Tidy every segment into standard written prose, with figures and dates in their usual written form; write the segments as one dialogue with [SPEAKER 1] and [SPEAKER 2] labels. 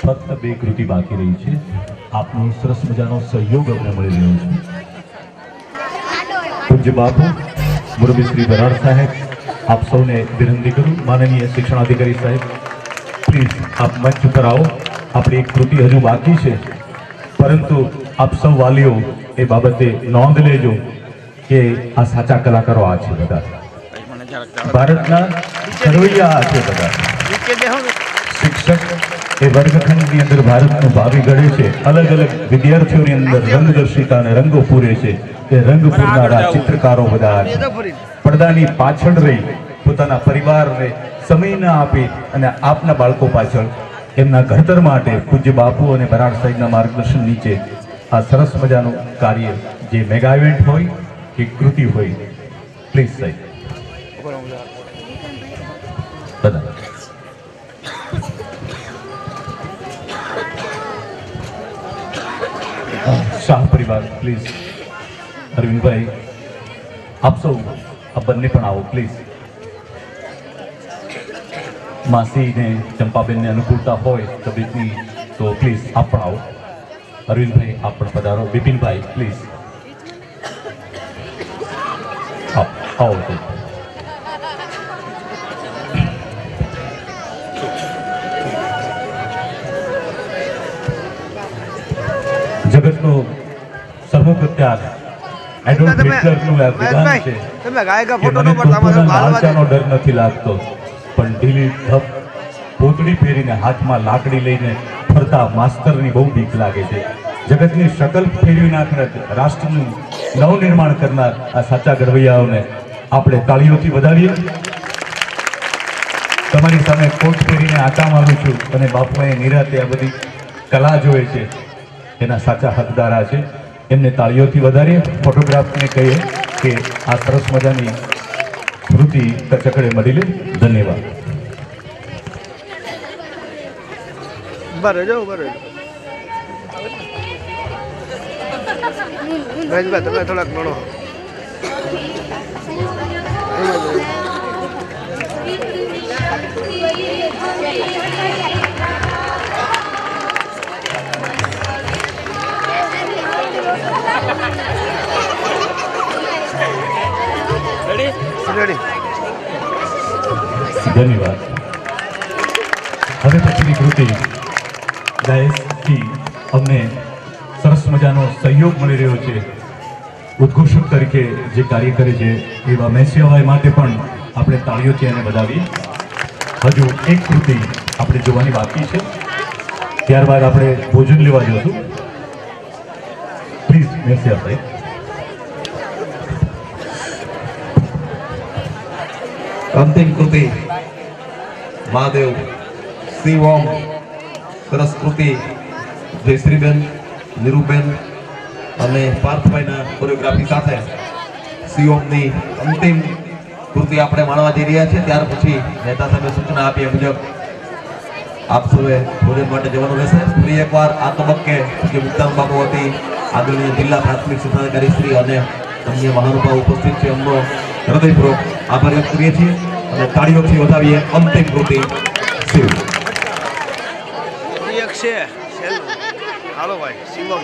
[SPEAKER 1] ફક્ત 2 કૃતિ બાકી રહી છે. આપનો સરસ મજાનો સહયોગ અમને મળી રહ્યો છે. પૂજ્ય બાપુ મુરબી શ્રી બરાડ સાહેબ, આપ સૌને વિનંતી કરું, માનનીય શિક્ષણાધિકારી સાહેબ, પ્લીઝ આપ મંચ પર આવો. આપણી એક કૃતિ હજુ બાકી છે, પરંતુ આપ સૌ વાલીઓ એ બાબતે નોંધ લેજો કે આ સાચા કલાકારો આ છે. બધા ભારતના ઘડવૈયા આ છે. બધા શિક્ષક એ વર્ગખંડની અંદર ભારતનું ભાવિ ઘડે છે. અલગ અલગ વિદ્યાર્થીઓની અંદર રંગદર્શિતા અને રંગો પૂરે છે. એ રંગ પૂરનારા ચિત્રકારો બધા પડદાની પાછળ રહી પોતાના પરિવારને સમય ન આપી અને આપના બાળકો પાછળ એમના ઘડતર માટે પૂજ્ય બાપુ અને બરાડ સાહેબના માર્ગદર્શન નીચે આ સરસ મજાનું કાર્ય, જે મેગા ઇવેન્ટ હોય કે કૃતિ હોય, પ્લીઝ સાહેબ બધા શાહ પરિવાર, પ્લીઝ અરવિંદભાઈ આપ સૌ આ બંને પણ આવો પ્લીઝ. માસીને ચંપાબેનને અનુકૂળતા હોય તબિયતની તો પ્લીઝ આપ પણ આવો. અરવિંદભાઈ આપ પણ પધારો. બિપિનભાઈ પ્લીઝ આવો. જગતનો સમૂહ ત્યાગ એડોલ્ફ હિટલરનું આ વિધાન છે કે મને લાલચાનો ડર નથી લાગતો, પણ ઢીલી ધપ પોતડી ફેરીને હાથમાં લાકડી લઈને ફરતા માસ્તરની બહુ બીક લાગે છે. જગતની શકલ ફેરવી નાખનાર, રાષ્ટ્રનું નવનિર્માણ કરનાર આ સાચા ઘડવૈયાઓને આપણે તાળીઓથી વધાવીએ. તમારી સામે કોટ ફેરીને આટા મારું છું અને બાપુએ નિરાતે આ બધી કલા જોઈ છે, એના સાચા હકદારા છે. એમને તાળીઓથી વધારીએ. ફોટોગ્રાફને કહીએ કે આ સરસ મજાની કૃતિ કચકડે મળી લે. ધન્યવાદ.
[SPEAKER 2] તમે થોડાક ગણો.
[SPEAKER 1] ધન્યવાદ. હવે પછીની કૃતિ ગાયકથી અમને સરસ મજાનો સહયોગ મળી રહ્યો છે. ઉદ્ઘોષક તરીકે જે કાર્ય કરે છે એવા મેસિયાભાઈ માટે પણ આપણે તાળીઓથી એને વધાવીએ. હજુ એક કૃતિ આપણે જોવાની બાકી છે, ત્યારબાદ આપણે ભોજન લેવા જઈશું. પ્લીઝ મેસિયાભાઈ.
[SPEAKER 3] અંતિમ કૃતિ મહાદેવ શિવમ, સરસ કૃતિ જયશ્રીબેન, નીરુબેન અને પાર્થભાઈના કોરિયોગ્રાફી સાથે શિવમની અંતિમ કૃતિ આપણે માણવા જઈ રહ્યા છીએ. ત્યાર પછી નેતા સાહેબે સૂચના આપી એ મુજબ આપ સૌએ ભોજન માટે જવાનું રહેશે. ફરી એકવાર આ તબક્કે જે મુક્તાન બાપુ વતી આદરણીય જિલ્લા પ્રાથમિક શિક્ષણાધિકારી શ્રી અને અન્ય મહાનુભાવ ઉપસ્થિત છે, એમનો હૃદયપૂર્વક આભાર વ્યક્ત કરીએ છીએ અને તાળીઓથી વધાવીએ અંતિમ કૃતિ શિવ.
[SPEAKER 2] હાલો ભાઈ શિવમ.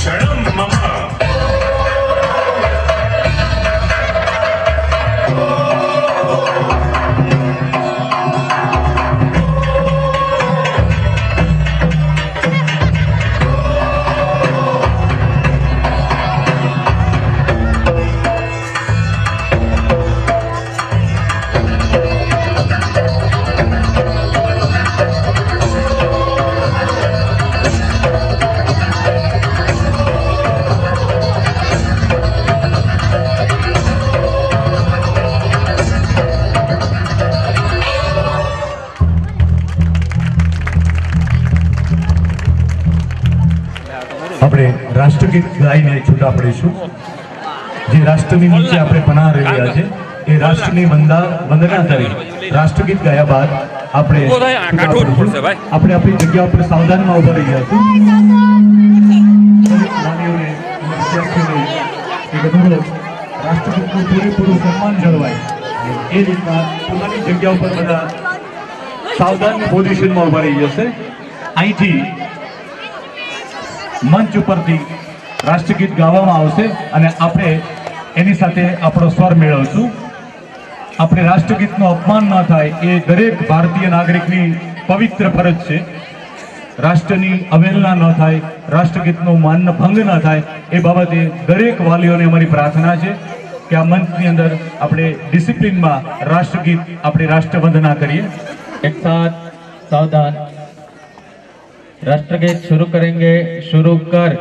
[SPEAKER 4] क्षणं मम
[SPEAKER 1] આપણે રાષ્ટ્રગીત ગાઈને છૂટા પડીશું. જે રાષ્ટ્રની નીચે આપણે પનારી રહ્યા છે એ રાષ્ટ્રની વંદના કરી રાષ્ટ્રગીત ગાયા બાદ આપણે
[SPEAKER 5] ઊભો થાય, આ
[SPEAKER 1] છૂટા
[SPEAKER 5] કાઢવું જ
[SPEAKER 1] પડીશું.
[SPEAKER 5] પડશે ભાઈ.
[SPEAKER 1] આપણે આપણી જગ્યા ઉપર સાવધાનમાં ઉભા રહી ગયા છું. વાલીઓને અને વિદ્યાર્થીઓને એક અધૂરો રાષ્ટ્રગીતનું પૂરેપૂરું સન્માન જળવાય એ રીતના પોતાની જગ્યા ઉપર બધા સાવધાન પોઝિશનમાં ઉભા રહી જશે. અહીંથી મંચ ઉપરથી રાષ્ટ્રગીત ગાવામાં આવશે અને આપણે એની સાથે આપણો સ્વર મેળવશું. આપણે રાષ્ટ્રગીતનું અપમાન ન થાય એ દરેક ભારતીય નાગરિકની પવિત્ર ફરજ છે. રાષ્ટ્રની અવહેલના ન થાય, રાષ્ટ્રગીતનું માન ભંગ ન થાય એ બાબતે દરેક વાલીઓને અમારી પ્રાર્થના છે કે આ મંચની અંદર આપણે ડિસિપ્લિનમાં રાષ્ટ્રગીત આપણે રાષ્ટ્રવંદના કરીએ.
[SPEAKER 6] एक साथ सावधान राष्ट्रगीत शुरू करेंगे. शुरू कर.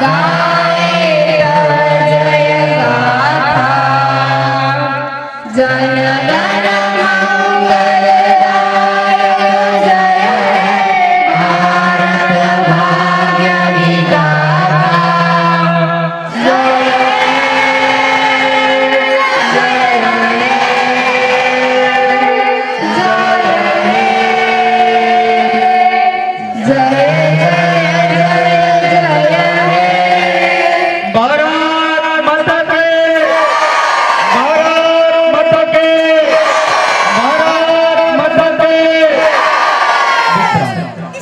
[SPEAKER 7] God.